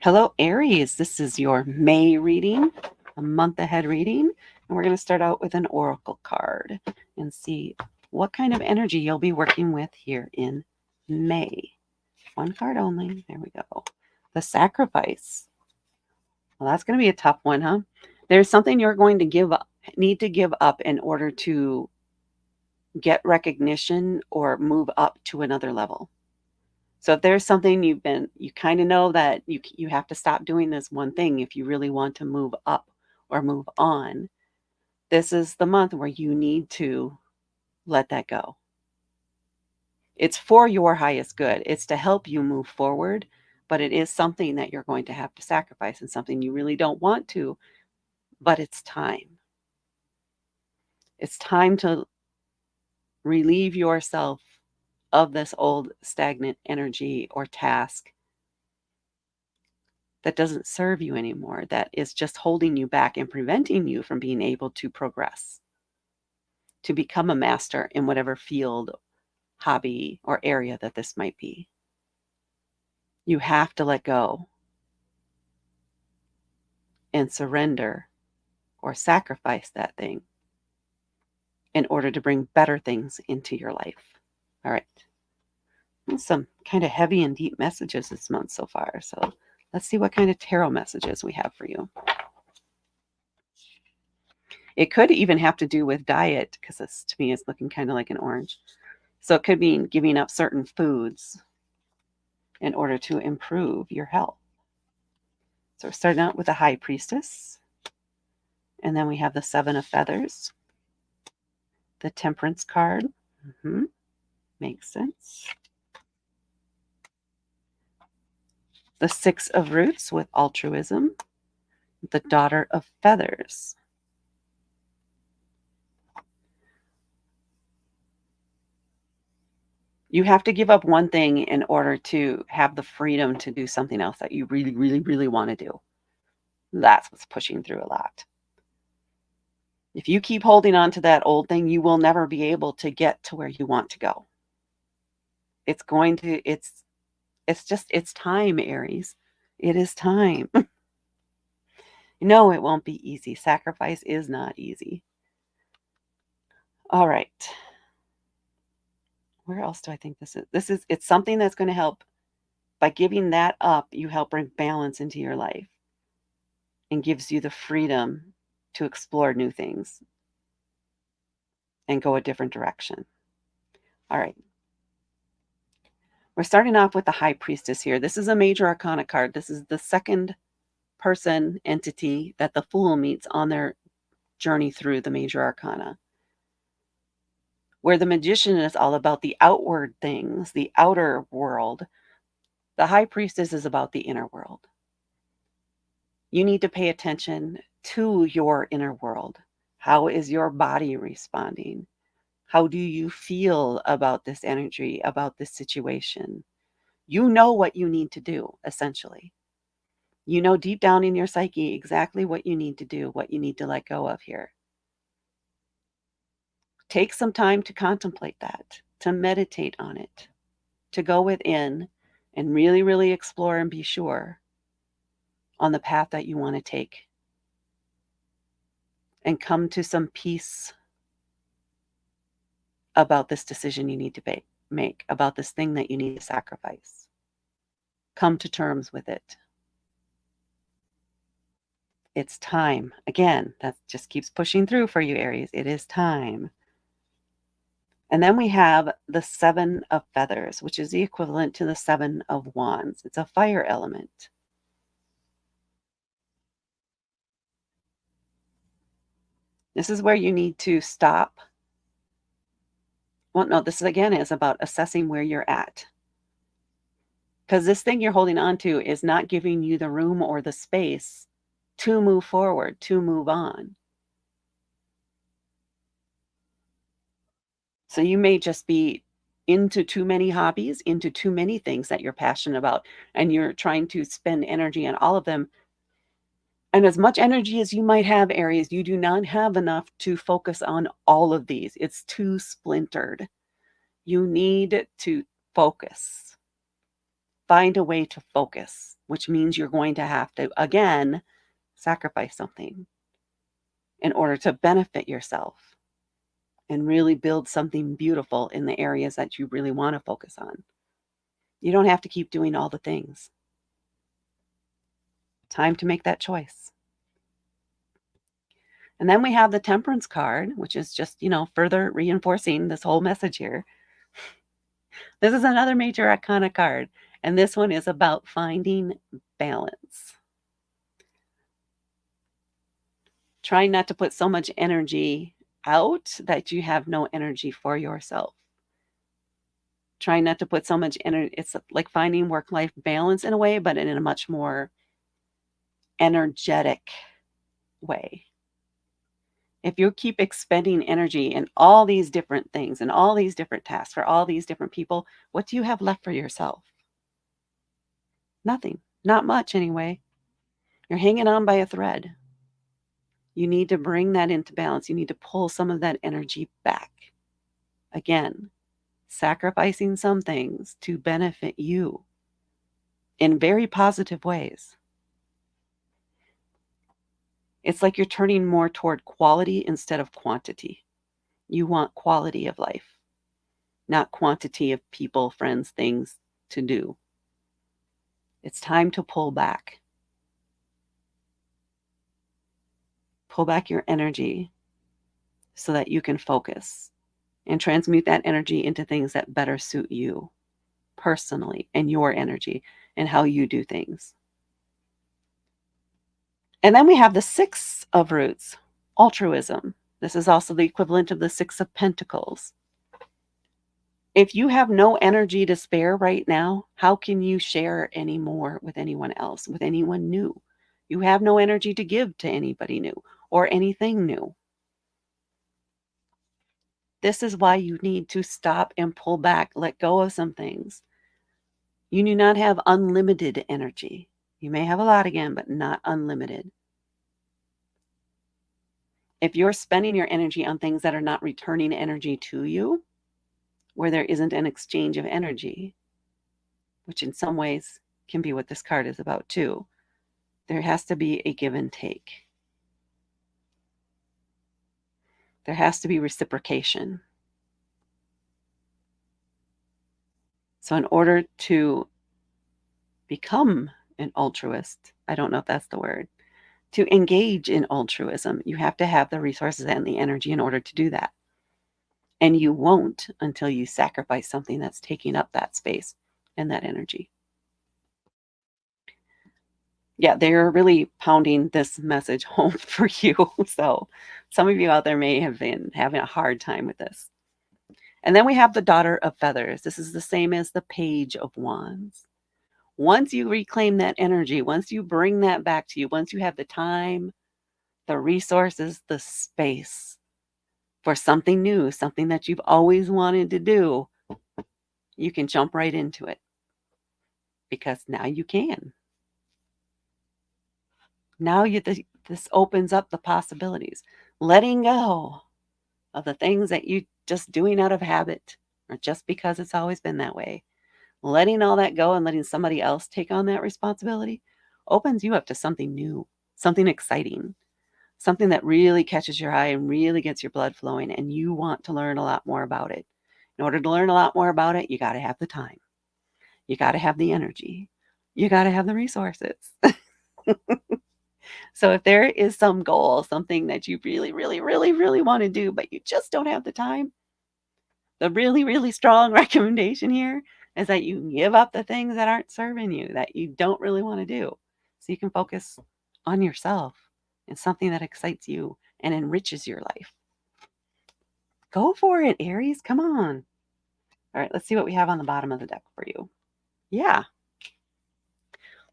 Hello, Aries. This is your May reading, a month ahead reading. And we're going to start out with an oracle card and see what kind of energy you'll be working with here in May. One card only. There we go. The sacrifice. Well, that's going to be a tough one, huh? There's something you're going to need to give up in order to get recognition or move up to another level. So if there's something you kind of know that you have to stop doing this one thing if you really want to move up or move on, this is the month where you need to let that go. It's for your highest good. It's to help you move forward, but it is something that you're going to have to sacrifice and something you really don't want to, but it's time. It's time to relieve yourself of this old stagnant energy or task that doesn't serve you anymore, that is just holding you back and preventing you from being able to progress, to become a master in whatever field, hobby, or area that this might be. You have to let go and surrender or sacrifice that thing in order to bring better things into your life. All right. Some kind of heavy and deep messages this month so far. So let's see what kind of tarot messages we have for you. It could even have to do with diet because this to me is looking kind of like an orange. So it could mean giving up certain foods in order to improve your health. So we're starting out with the High Priestess. And then we have the Seven of Feathers. The Temperance card. Makes sense. The Six of Roots with altruism. The Daughter of Feathers. You have to give up one thing in order to have the freedom to do something else that you really, really, really want to do. That's what's pushing through a lot. If you keep holding on to that old thing, you will never be able to get to where you want to go. It's time, Aries. It is time. No, it won't be easy. Sacrifice is not easy. All right. Where else do I think this is? It's something that's going to help. By giving that up, you help bring balance into your life and gives you the freedom to explore new things and go a different direction. All right. We're starting off with the High Priestess here. This is a major arcana card. This is the second person entity that the Fool meets on their journey through the major arcana. Where the Magician is all about the outward things, the outer world, the High Priestess is about the inner world. You need to pay attention to your inner world. How is your body responding? How do you feel about this energy, about this situation? You know what you need to do, essentially. You know deep down in your psyche exactly what you need to do, what you need to let go of here. Take some time to contemplate that, to meditate on it, to go within and really, really explore and be sure on the path that you want to take and come to some peace about this decision you need to make, about this thing that you need to sacrifice. Come to terms with it. It's time. Again, that just keeps pushing through for you, Aries. It is time. And then we have the Seven of Feathers, which is the equivalent to the Seven of Wands. It's a fire element. This is where you need to stop. Well, no, this again is about assessing where you're at. Because this thing you're holding on to is not giving you the room or the space to move forward, to move on. So you may just be into too many hobbies, into too many things that you're passionate about, and you're trying to spend energy on all of them. And as much energy as you might have, Aries, you do not have enough to focus on all of these. It's too splintered. You need to focus. find a way to focus, which means you're going to have to, again, sacrifice something in order to benefit yourself and really build something beautiful in the areas that you really want to focus on. You don't have to keep doing all the things. Time to make that choice. And then we have the Temperance card, which is just, further reinforcing this whole message here. This is another major arcana card, and this one is about finding balance. Trying not to put so much energy out that you have no energy for yourself. Trying not to put so much energy. It's like finding work-life balance in a way, but in a much more energetic way. If you keep expending energy in all these different things and all these different tasks for all these different people, what do you have left for yourself? Nothing. Not much anyway. You're hanging on by a thread. You need to bring that into balance. You need to pull some of that energy back. Again, sacrificing some things to benefit you in very positive ways. It's like you're turning more toward quality instead of quantity. You want quality of life, not quantity of people, friends, things to do. It's time to pull back. Pull back your energy so that you can focus and transmute that energy into things that better suit you personally and your energy and how you do things. And then we have the Six of Roots, altruism. This is also the equivalent of the Six of Pentacles. If you have no energy to spare right now, how can you share any more with anyone else, with anyone new? You have no energy to give to anybody new or anything new. This is why you need to stop and pull back, let go of some things. You do not have unlimited energy. You may have a lot again, but not unlimited. If you're spending your energy on things that are not returning energy to you, where there isn't an exchange of energy, which in some ways can be what this card is about too, there has to be a give and take. There has to be reciprocation. So in order to become an altruist, I don't know if that's the word, to engage in altruism, you have to have the resources and the energy in order to do that. And you won't until you sacrifice something that's taking up that space and that energy. Yeah, they're really pounding this message home for you. So some of you out there may have been having a hard time with this. And then we have the Daughter of Feathers. This is the same as the Page of Wands. Once you reclaim that energy, once you bring that back to you, once you have the time, the resources, the space for something new, something that you've always wanted to do, you can jump right into it because now you can. Now this opens up the possibilities. Letting go of the things that you just doing out of habit or just because it's always been that way. Letting all that go and letting somebody else take on that responsibility opens you up to something new, something exciting, something that really catches your eye and really gets your blood flowing, and you want to learn a lot more about it. In order to learn a lot more about it, you got to have the time. You got to have the energy. You got to have the resources. So if there is some goal, something that you really, really, really, really want to do, but you just don't have the time, the really, really strong recommendation here is that you give up the things that aren't serving you, that you don't really want to do, so you can focus on yourself and something that excites you and enriches your life. Go for it, Aries. Come on. All right, let's see what we have on the bottom of the deck for you. Yeah.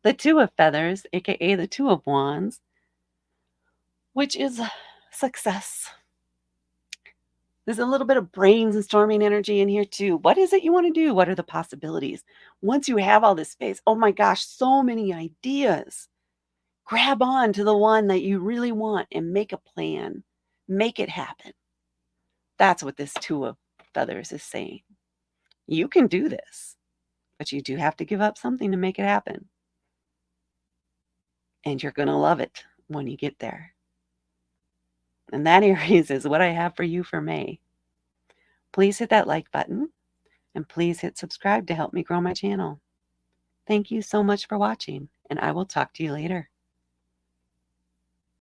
The Two of Feathers, aka the Two of Wands, which is success. There's a little bit of brainstorming energy in here too. What is it you want to do? What are the possibilities? Once you have all this space, oh my gosh, so many ideas. Grab on to the one that you really want and make a plan. Make it happen. That's what this Two of Feathers is saying. You can do this. but you do have to give up something to make it happen. And you're going to love it when you get there. And that, Aries, is what I have for you for May. Please hit that like button and please hit subscribe to help me grow my channel. Thank you so much for watching, and I will talk to you later.